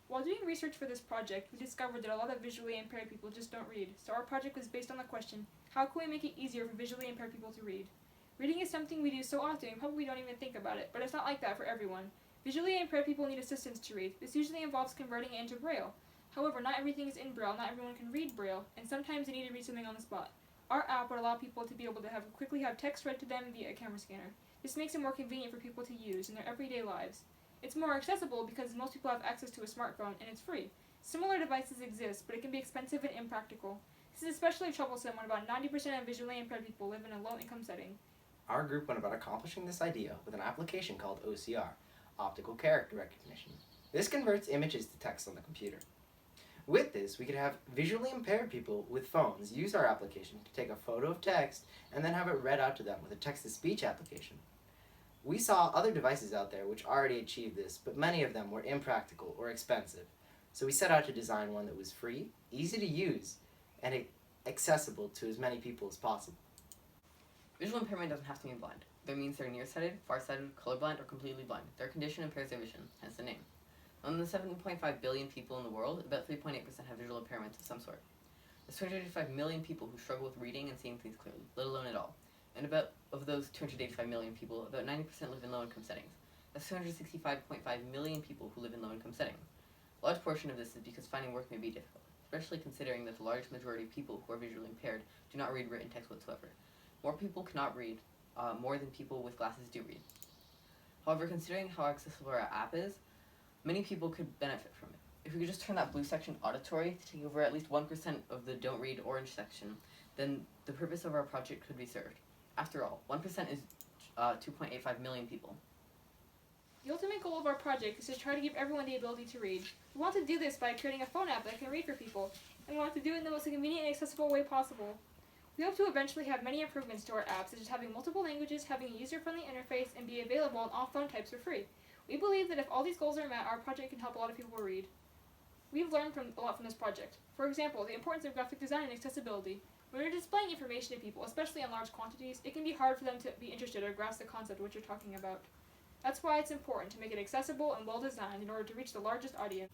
While doing research for this project, we discovered that a lot of visually impaired people just don't read, so our project was based on the question, how can we make it easier for visually impaired people to read? Reading is something we do so often, we probably don't even think about it, but it's not like that for everyone. Visually impaired people need assistance to read. This usually involves converting it into Braille. However, not everything is in Braille, not everyone can read Braille, and sometimes they need to read something on the spot. Our app would allow people to be able to quickly have text read to them via a camera scanner. This makes it more convenient for people to use in their everyday lives. It's more accessible because most people have access to a smartphone, and it's free. Similar devices exist, but it can be expensive and impractical. This is especially troublesome when about 90% of visually impaired people live in a low-income setting. Our group went about accomplishing this idea with an application called OCR, Optical Character Recognition. This converts images to text on the computer. With this, we could have visually impaired people with phones use our application to take a photo of text and then have it read out to them with a text-to-speech application. We saw other devices out there which already achieved this, but many of them were impractical or expensive. So we set out to design one that was free, easy to use, and accessible to as many people as possible. Visual impairment doesn't have to mean blind. That means they're nearsighted, farsighted, colorblind, or completely blind. Their condition impairs their vision, hence the name. Among the 7.5 billion people in the world, about 3.8% have visual impairments of some sort. There's 285 million people who struggle with reading and seeing things clearly, let alone at all. And of those 285 million people, about 90% live in low-income settings. That's 265.5 million people who live in low-income settings. A large portion of this is because finding work may be difficult, especially considering that the large majority of people who are visually impaired do not read written text whatsoever. More people cannot read, more than people with glasses do read. However, considering how accessible our app is, many people could benefit from it. If we could just turn that blue section auditory to take over at least 1% of the don't read orange section, then the purpose of our project could be served. After all, 1% is 2.85 million people. The ultimate goal of our project is to try to give everyone the ability to read. We want to do this by creating a phone app that can read for people, and we want to do it in the most convenient and accessible way possible. We hope to eventually have many improvements to our app, such as having multiple languages, having a user-friendly interface, and be available on all phone types for free. We believe that if all these goals are met, our project can help a lot of people read. We've learned a lot from this project. For example, the importance of graphic design and accessibility. When you're displaying information to people, especially in large quantities, it can be hard for them to be interested or grasp the concept of what you're talking about. That's why it's important to make it accessible and well-designed in order to reach the largest audience.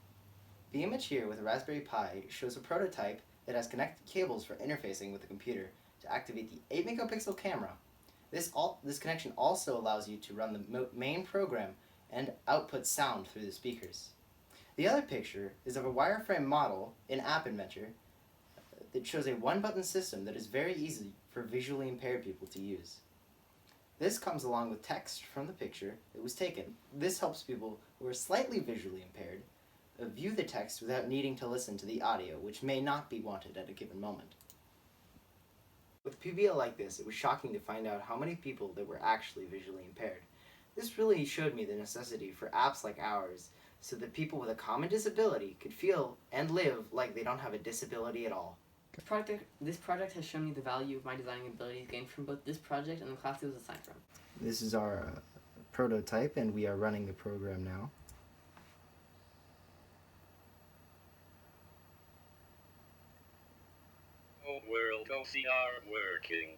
The image here with a Raspberry Pi shows a prototype that has connected cables for interfacing with the computer to activate the 8-megapixel camera. This connection also allows you to run the main program and output sound through the speakers. The other picture is of a wireframe model in App Inventor that shows a one-button system that is very easy for visually impaired people to use. This comes along with text from the picture that was taken. This helps people who are slightly visually impaired view the text without needing to listen to the audio, which may not be wanted at a given moment. With PBL like this, it was shocking to find out how many people that were actually visually impaired. This really showed me the necessity for apps like ours so that people with a common disability could feel and live like they don't have a disability at all. This project has shown me the value of my designing abilities gained from both this project and the class it was assigned from. This is our prototype, and we are running the program now. World OCR working.